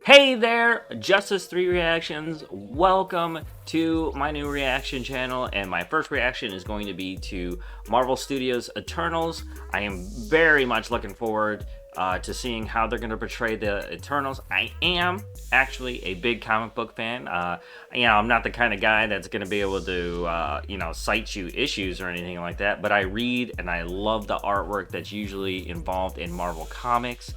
Hey there, Justice 3 Reactions. Welcome to my new reaction channel, and my first reaction is going to be to Marvel Studios' Eternals. I am very much looking forward to seeing how they're going to portray the Eternals. I am actually a big comic book fan. I'm not the kind of guy that's going to be able to, cite you issues or anything like that, but I read and I love the artwork that's usually involved in Marvel Comics.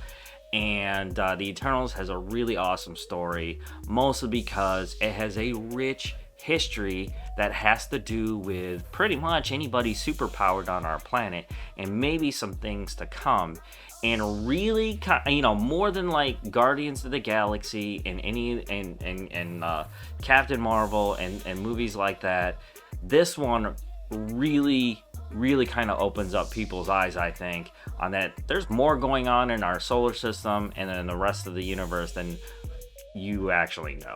And the Eternals has a really awesome story, mostly because it has a rich history that has to do with pretty much anybody superpowered on our planet, and maybe some things to come. And really, more than like Guardians of the Galaxy and Captain Marvel and movies like that, this one really kind of opens up people's eyes, I think, on that there's more going on in our solar system and in the rest of the universe than you actually know.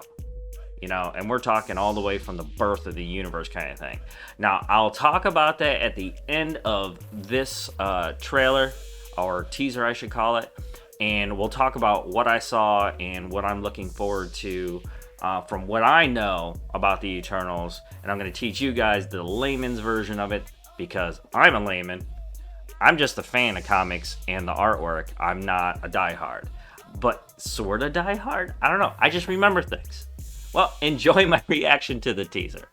And we're talking all the way from the birth of the universe kind of thing. Now, I'll talk about that at the end of this trailer, or teaser I should call it, and we'll talk about what I saw and what I'm looking forward to from what I know about the Eternals, and I'm going to teach you guys the layman's version of it, because I'm a layman. I'm just a fan of comics and the artwork. I'm not a diehard, but sort of diehard. I don't know. I just remember things. Well, enjoy my reaction to the teaser.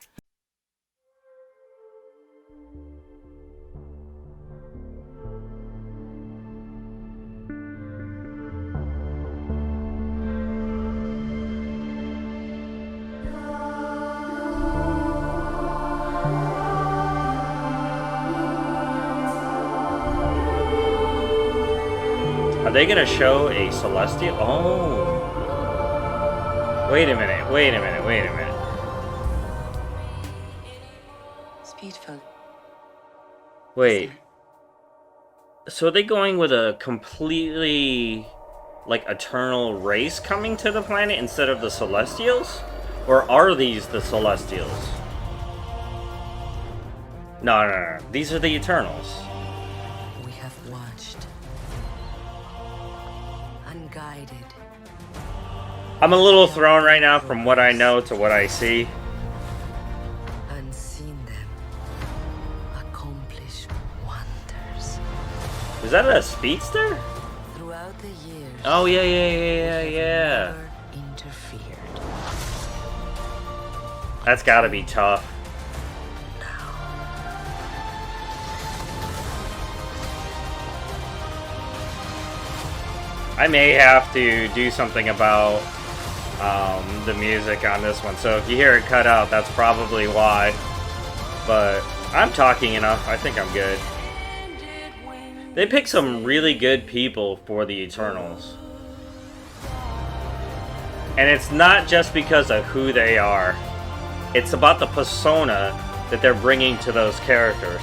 Are they gonna show a Celestial? Oh. Wait a minute. It's beautiful. Wait. So are they going with a completely, eternal race coming to the planet instead of the Celestials? Or are these the Celestials? No. These are the Eternals. We have watched. Unguided. I'm a little thrown right now from what I know to what I see. And seen them accomplish wonders. Is that a speedster? Throughout the years. Oh, yeah. Never interfered. That's gotta be tough. I may have to do something about the music on this one, so if you hear it cut out, that's probably why. But I'm talking enough. I think I'm good. They picked some really good people for the Eternals. And it's not just because of who they are. It's about the persona that they're bringing to those characters.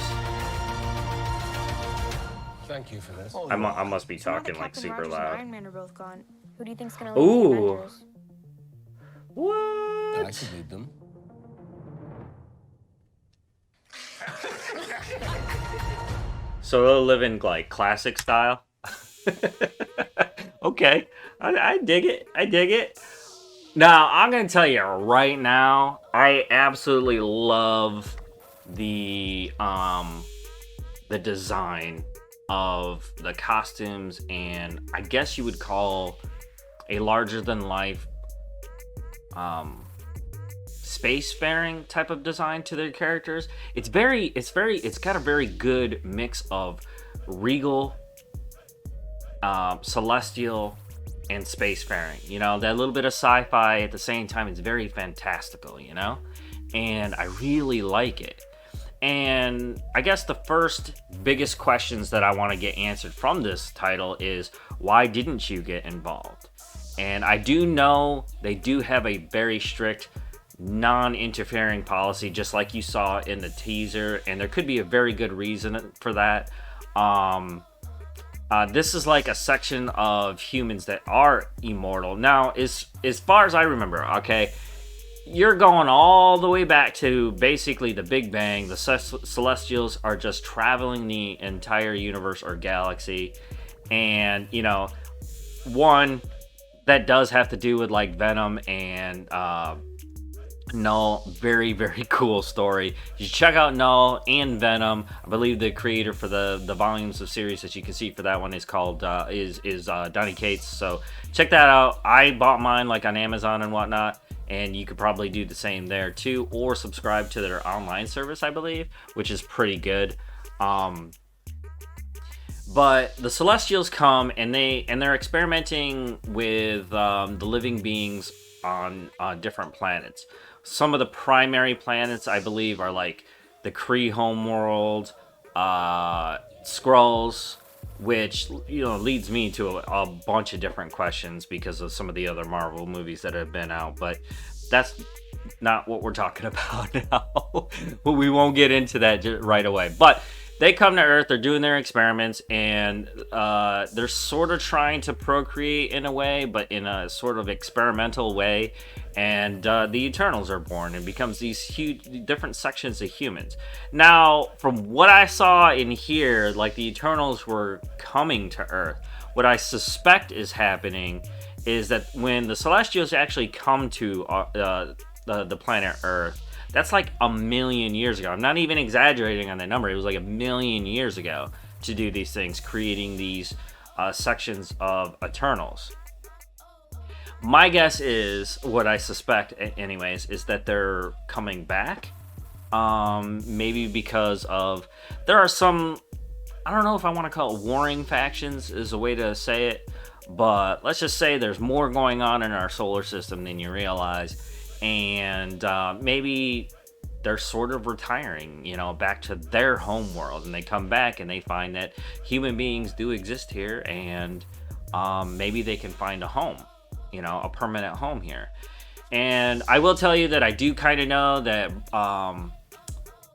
Thank you for this. I must be talking like super loud. Iron Man are both gone. Who do you think's gonna lead Ooh. the Avengers? What? I could lead them. So they'll live in classic style. Okay, I dig it. Now I'm gonna tell you right now, I absolutely love the design of the costumes, and I guess you would call a larger than life spacefaring type of design to their characters. It's got a very good mix of regal, celestial, and spacefaring. That little bit of sci-fi at the same time. It's very fantastical, and I really like it. And I guess the first biggest questions that I want to get answered from this title is, why didn't you get involved? And I do know they do have a very strict non-interfering policy, just like you saw in the teaser, and there could be a very good reason for that. This is like a section of humans that are immortal. Now, as far as I remember, okay, you're going all the way back to basically the Big Bang. The Celestials are just traveling the entire universe or galaxy, and one that does have to do with like Venom and Null. Very, very cool story. You should check out Null and Venom. I believe the creator for the volumes of series that you can see for that one is called Donny Cates. So check that out. I bought mine like on Amazon and whatnot, and you could probably do the same there too, or subscribe to their online service, I believe, which is pretty good. But the Celestials come and they're experimenting with the living beings on different planets. Some of the primary planets, I believe, are like the Kree homeworld, Skrulls, which leads me to a bunch of different questions because of some of the other Marvel movies that have been out. But that's not what we're talking about now. We won't get into that right away. But they come to Earth, they're doing their experiments, and they're sort of trying to procreate in a way, but in a sort of experimental way. And the Eternals are born and becomes these huge different sections of humans. Now, from what I saw in here, like the Eternals were coming to Earth. What I suspect is happening is that when the Celestials actually come to the planet Earth, that's like 1 million years ago. I'm not even exaggerating on that number. It was like 1 million years ago to do these things, creating these sections of Eternals. My guess is, what I suspect anyways, is that they're coming back. Maybe because of, there are some, I don't know if I want to call it warring factions is a way to say it, but let's just say there's more going on in our solar system than you realize. And maybe they're sort of retiring, back to their home world, and they come back and they find that human beings do exist here, and maybe they can find a home, a permanent home here. And I will tell you that I do kind of know that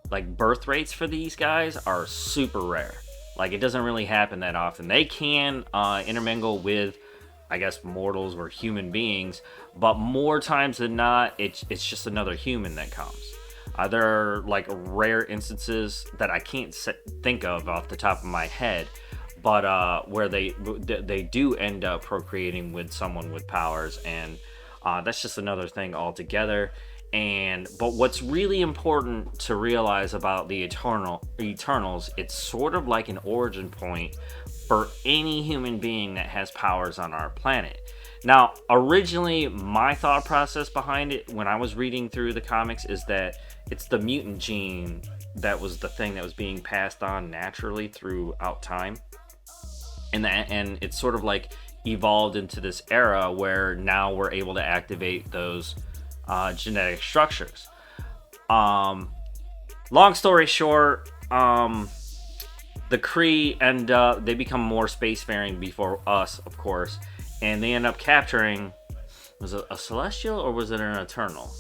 like birth rates for these guys are super rare. Like, it doesn't really happen that often. They can intermingle with, I guess, mortals or human beings, but more times than not, it's just another human that comes. There are like rare instances that I can't think of off the top of my head, but where they do end up procreating with someone with powers, and that's just another thing altogether. But what's really important to realize about the Eternals, it's sort of like an origin point for any human being that has powers on our planet. Now, originally, my thought process behind it when I was reading through the comics is that it's the mutant gene that was the thing that was being passed on naturally throughout time. And it's sort of like evolved into this era where now we're able to activate those genetic structures. Long story short, the Kree they become more spacefaring before us, of course, and they end up capturing, was it a Celestial or was it an Eternal?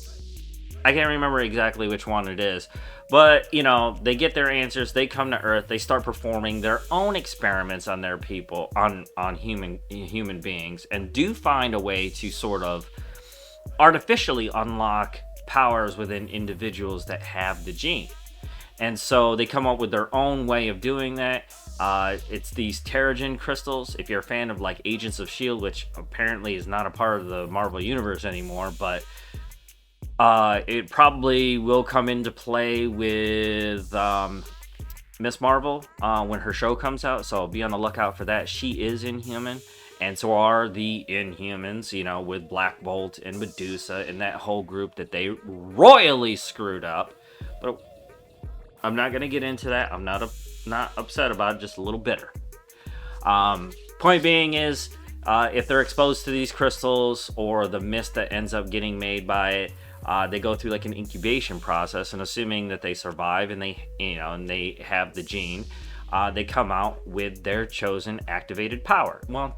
I can't remember exactly which one it is, but they get their answers, they come to Earth, they start performing their own experiments on their people, on human beings, and do find a way to sort of artificially unlock powers within individuals that have the gene. And so they come up with their own way of doing that. It's these Terrigen crystals. If you're a fan of like Agents of S.H.I.E.L.D., which apparently is not a part of the Marvel Universe anymore, but it probably will come into play with Miss Marvel when her show comes out. So be on the lookout for that. She is Inhuman. And so are the Inhumans, with Black Bolt and Medusa and that whole group that they royally screwed up. But I'm not going to get into that. I'm not upset about it, just a little bitter. Point being is, if they're exposed to these crystals or the mist that ends up getting made by it, they go through like an incubation process, and assuming that they survive and they have the gene, they come out with their chosen activated power. Well,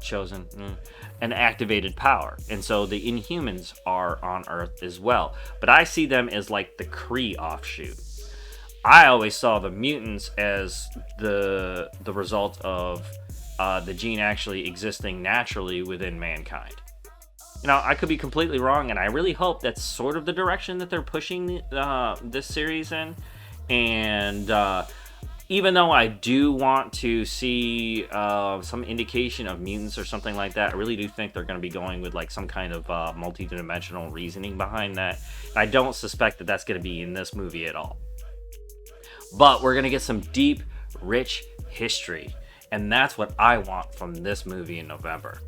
an activated power. And so the Inhumans are on Earth as well. But I see them as like the Kree offshoot. I always saw the mutants as the result of the gene actually existing naturally within mankind. I could be completely wrong, and I really hope that's sort of the direction that they're pushing this series in. And even though I do want to see some indication of mutants or something like that, I really do think they're going to be going with like some kind of multi-dimensional reasoning behind that. I don't suspect that that's going to be in this movie at all. But we're going to get some deep, rich history. And that's what I want from this movie in November.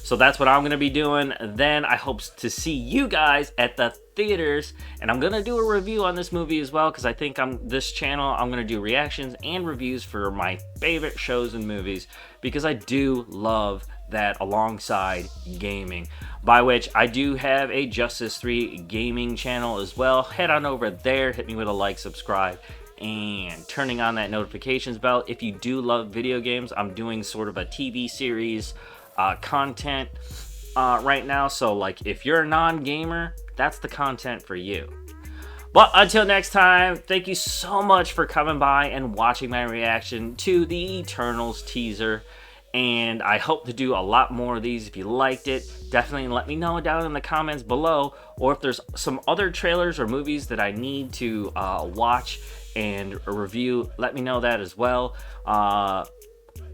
So that's what I'm going to be doing. Then I hope to see you guys at the theaters. And I'm going to do a review on this movie as well, because I think on this channel, I'm going to do reactions and reviews for my favorite shows and movies, because I do love that alongside gaming. By which I do have a Justice 3 gaming channel as well. Head on over there, hit me with a like, subscribe, and turning on that notifications bell. If you do love video games, I'm doing sort of a TV series content right now, so like if you're a non-gamer, that's the content for you. But until next time, thank you so much for coming by and watching my reaction to the Eternals teaser, and I hope to do a lot more of these. If you liked it, definitely let me know down in the comments below, or if there's some other trailers or movies that I need to watch and review, let me know that as well.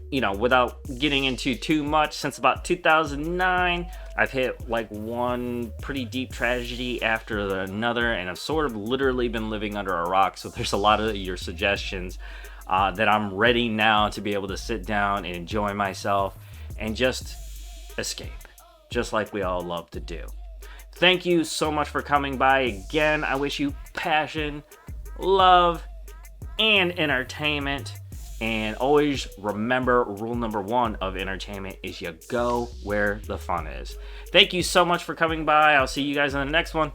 You know, without getting into too much, since about 2009, I've hit like one pretty deep tragedy after another, and I've sort of literally been living under a rock. So there's a lot of your suggestions that I'm ready now to be able to sit down and enjoy myself and just escape, just like we all love to do. Thank you so much for coming by. Again, I wish you passion, love, and entertainment. And always remember, rule number 1 of entertainment is you go where the fun is. Thank you so much for coming by. I'll see you guys in the next one.